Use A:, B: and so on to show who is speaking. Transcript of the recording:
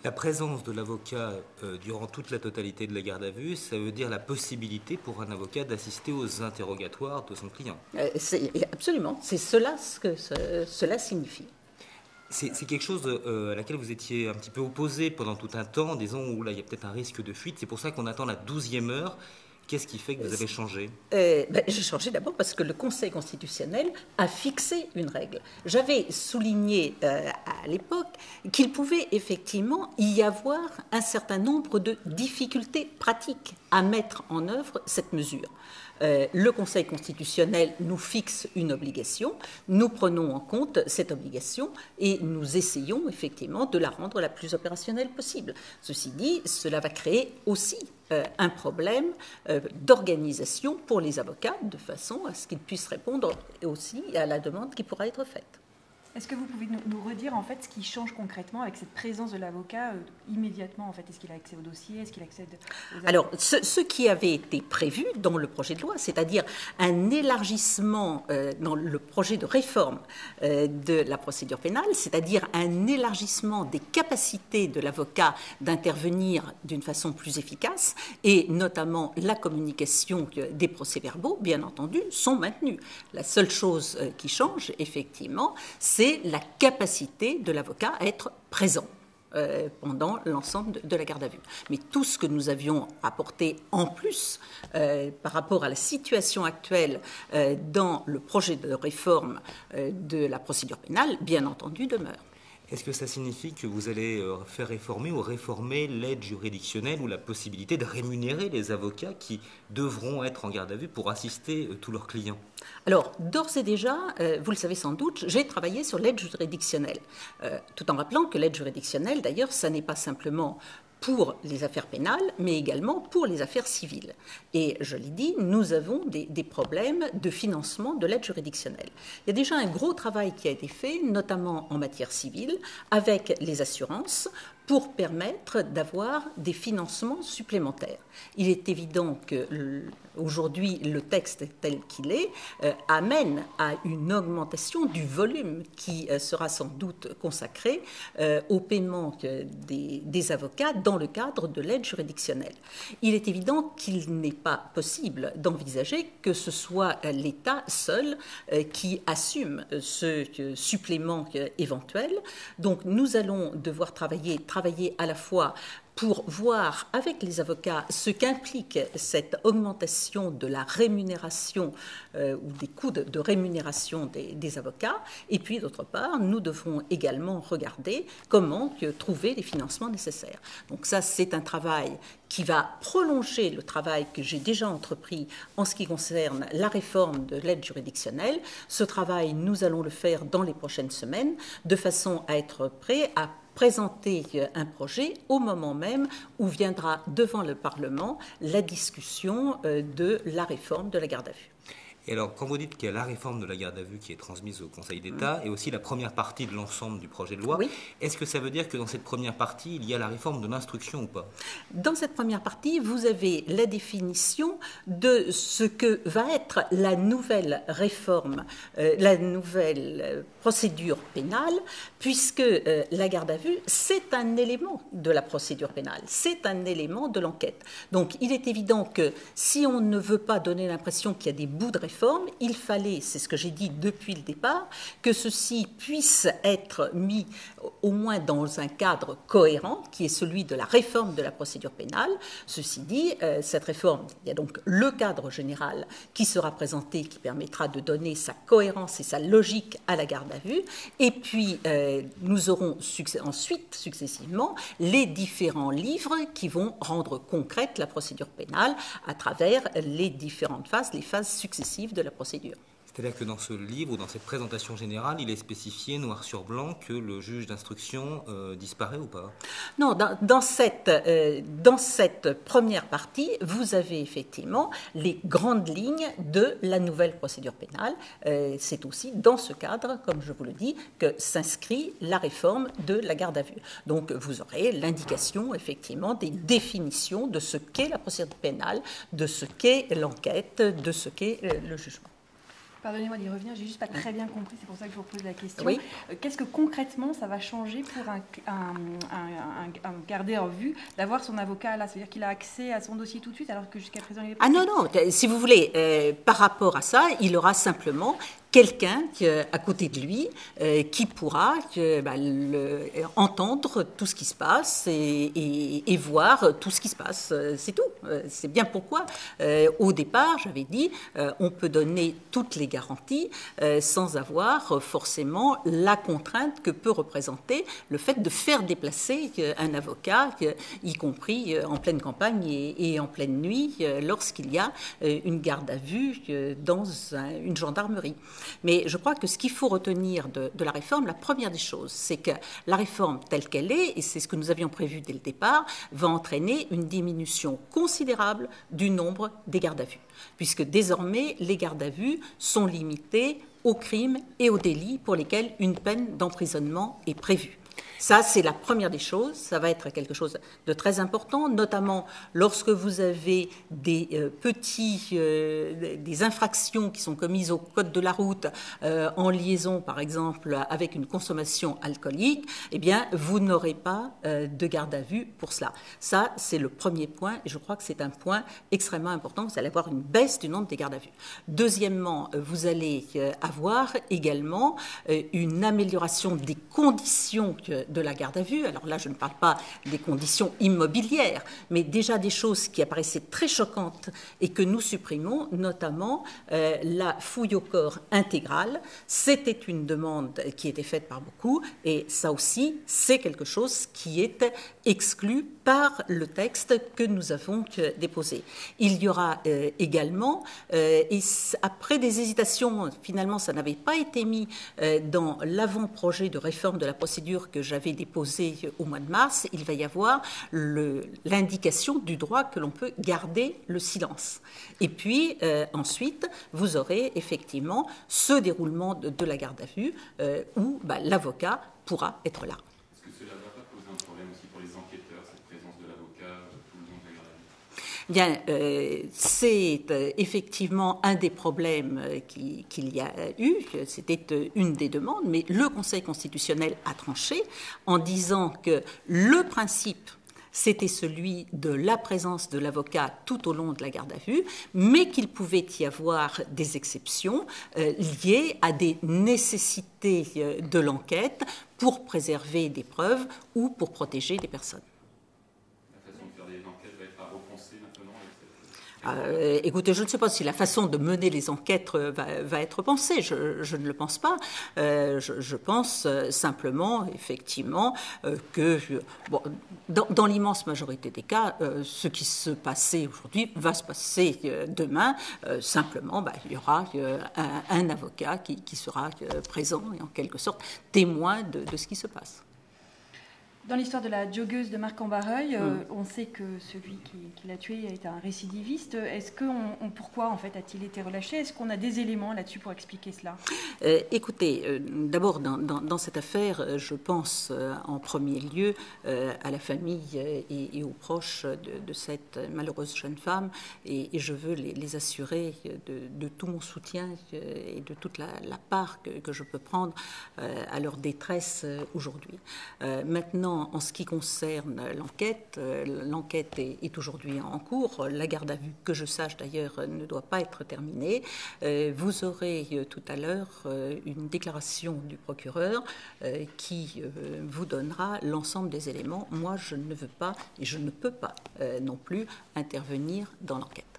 A: La présence de l'avocat durant toute la totalité de la garde à vue, ça veut dire la possibilité pour un avocat d'assister aux interrogatoires de son client.
B: Absolument, c'est cela ce que cela signifie.
A: C'est quelque chose à laquelle vous étiez un petit peu opposé pendant tout un temps, disons, où là il y a peut-être un risque de fuite. C'est pour ça qu'on attend la 12e heure. Qu'est-ce qui fait que vous avez changé?
B: J'ai changé d'abord parce que le Conseil constitutionnel a fixé une règle. J'avais souligné à l'époque qu'il pouvait effectivement y avoir un certain nombre de difficultés pratiques à mettre en œuvre cette mesure. Le Conseil constitutionnel nous fixe une obligation, nous prenons en compte cette obligation et nous essayons effectivement de la rendre la plus opérationnelle possible. Ceci dit, cela va créer aussi un problème d'organisation pour les avocats, de façon à ce qu'ils puissent répondre aussi à la demande qui pourra être faite.
C: Est-ce que vous pouvez nous redire en fait ce qui change concrètement avec cette présence de l'avocat immédiatement en fait? Est-ce qu'il a accès au dossier? Est-ce qu'il accède aux...
B: Alors, ce qui avait été prévu dans le projet de loi, c'est-à-dire un élargissement dans le projet de réforme de la procédure pénale, c'est-à-dire un élargissement des capacités de l'avocat d'intervenir d'une façon plus efficace, et notamment la communication des procès-verbaux, bien entendu, sont maintenus. La seule chose qui change, effectivement, c'est la capacité de l'avocat à être présent pendant l'ensemble de la garde à vue. Mais tout ce que nous avions apporté en plus par rapport à la situation actuelle dans le projet de réforme de la procédure pénale, bien entendu, demeure.
A: Est-ce que ça signifie que vous allez faire réformer ou réformer l'aide juridictionnelle ou la possibilité de rémunérer les avocats qui devront être en garde à vue pour assister tous leurs clients?
B: Alors, d'ores et déjà, vous le savez sans doute, j'ai travaillé sur l'aide juridictionnelle, tout en rappelant que l'aide juridictionnelle, d'ailleurs, ça n'est pas simplement pour les affaires pénales, mais également pour les affaires civiles. Et je l'ai dit, nous avons des problèmes de financement de l'aide juridictionnelle. Il y a déjà un gros travail qui a été fait, notamment en matière civile, avec les assurances, pour permettre d'avoir des financements supplémentaires. Il est évident que aujourd'hui, le texte tel qu'il est amène à une augmentation du volume qui sera sans doute consacré au paiement des avocats dans le cadre de l'aide juridictionnelle. Il est évident qu'il n'est pas possible d'envisager que ce soit l'État seul qui assume ce supplément éventuel. Donc nous allons devoir travailler à la fois pour voir avec les avocats ce qu'implique cette augmentation de la rémunération ou des coûts de rémunération des avocats. Et puis, d'autre part, nous devrons également regarder comment trouver les financements nécessaires. Donc ça, c'est un travail qui va prolonger le travail que j'ai déjà entrepris en ce qui concerne la réforme de l'aide juridictionnelle. Ce travail, nous allons le faire dans les prochaines semaines, de façon à être prêts à présenter un projet au moment même où viendra devant le Parlement la discussion de la réforme de la garde à vue.
A: Et alors, quand vous dites qu'il y a la réforme de la garde à vue qui est transmise au Conseil d'État et aussi la première partie de l'ensemble du projet de loi,
B: oui.
A: Est-ce que ça veut dire que dans cette première partie, il y a la réforme de l'instruction ou pas?
B: Dans cette première partie, vous avez la définition de ce que va être la nouvelle réforme, la nouvelle procédure pénale, puisque la garde à vue, c'est un élément de la procédure pénale, c'est un élément de l'enquête. Donc, il est évident que si on ne veut pas donner l'impression qu'il y a des bouts de réforme, il fallait, c'est ce que j'ai dit depuis le départ, que ceci puisse être mis au moins dans un cadre cohérent, qui est celui de la réforme de la procédure pénale. Ceci dit, cette réforme, il y a donc le cadre général qui sera présenté, qui permettra de donner sa cohérence et sa logique à la garde à vue, et puis nous aurons ensuite, successivement, les différents livres qui vont rendre concrète la procédure pénale à travers les différentes phases, les phases successives de la procédure.
A: C'est-à-dire que dans ce livre ou dans cette présentation générale, il est spécifié noir sur blanc que le juge d'instruction disparaît ou pas?
B: Non, dans cette première partie, vous avez effectivement les grandes lignes de la nouvelle procédure pénale. C'est aussi dans ce cadre, comme je vous le dis, que s'inscrit la réforme de la garde à vue. Donc vous aurez l'indication effectivement des définitions de ce qu'est la procédure pénale, de ce qu'est l'enquête, de ce qu'est le jugement.
C: Pardonnez-moi d'y revenir, j'ai juste pas très bien compris, c'est pour ça que je vous repose la question.
B: Oui.
C: Qu'est-ce que concrètement ça va changer pour un gardé en vue d'avoir son avocat là? C'est-à-dire qu'il a accès à son dossier tout de suite alors que jusqu'à présent il est pas.
B: Ah non, si vous voulez, par rapport à ça, il aura simplement quelqu'un à côté de lui qui pourra entendre tout ce qui se passe et voir tout ce qui se passe. C'est tout. C'est bien pourquoi, au départ, j'avais dit, on peut donner toutes les garanties sans avoir forcément la contrainte que peut représenter le fait de faire déplacer un avocat, y compris en pleine campagne et en pleine nuit, lorsqu'il y a une garde à vue dans une gendarmerie. Mais je crois que ce qu'il faut retenir de la réforme, la première des choses, c'est que la réforme telle qu'elle est, et c'est ce que nous avions prévu dès le départ, va entraîner une diminution considérable du nombre des gardes à vue, puisque désormais les gardes à vue sont limités aux crimes et aux délits pour lesquels une peine d'emprisonnement est prévue. Ça, c'est la première des choses. Ça va être quelque chose de très important, notamment lorsque vous avez des des infractions qui sont commises au code de la route en liaison, par exemple, avec une consommation alcoolique. Eh bien, vous n'aurez pas de garde à vue pour cela. Ça, c'est le premier point, et je crois que c'est un point extrêmement important. Vous allez avoir une baisse du nombre des gardes à vue. Deuxièmement, vous allez avoir également une amélioration des conditions de la garde à vue. Alors là, je ne parle pas des conditions immobilières, mais déjà des choses qui apparaissaient très choquantes et que nous supprimons, notamment la fouille au corps intégrale. C'était une demande qui était faite par beaucoup, et ça aussi, c'est quelque chose qui est exclu par le texte que nous avons déposé. Il y aura également, et après des hésitations, finalement ça n'avait pas été mis dans l'avant-projet de réforme de la procédure que j'avais déposé au mois de mars, il va y avoir l'indication du droit que l'on peut garder le silence. Et puis ensuite, vous aurez effectivement ce déroulement de la garde à vue où l'avocat pourra être là. Bien, c'est effectivement un des problèmes qu'il y a eu, c'était une des demandes, mais le Conseil constitutionnel a tranché en disant que le principe, c'était celui de la présence de l'avocat tout au long de la garde à vue, mais qu'il pouvait y avoir des exceptions liées à des nécessités de l'enquête pour préserver des preuves ou pour protéger des personnes. Écoutez, je ne sais pas si la façon de mener les enquêtes va être pensée, je ne le pense pas. Je pense simplement, effectivement, que dans l'immense majorité des cas, ce qui se passait aujourd'hui va se passer demain. Simplement, il y aura un avocat qui sera présent et en quelque sorte témoin de ce qui se passe.
C: Dans l'histoire de la joggeuse de Marc-en-Barreuil, on sait que celui qui l'a tuée est un récidiviste. Est-ce pourquoi en fait a-t-il été relâché? Est-ce qu'on a des éléments là-dessus pour expliquer cela?
B: Écoutez, d'abord dans cette affaire, je pense en premier lieu à la famille et aux proches de cette malheureuse jeune femme, et je veux les assurer de tout mon soutien et de toute la part que je peux prendre à leur détresse aujourd'hui. Maintenant, en ce qui concerne l'enquête, l'enquête est aujourd'hui en cours. La garde à vue, que je sache d'ailleurs, ne doit pas être terminée. Vous aurez tout à l'heure une déclaration du procureur qui vous donnera l'ensemble des éléments. Moi, je ne veux pas et je ne peux pas non plus intervenir dans l'enquête.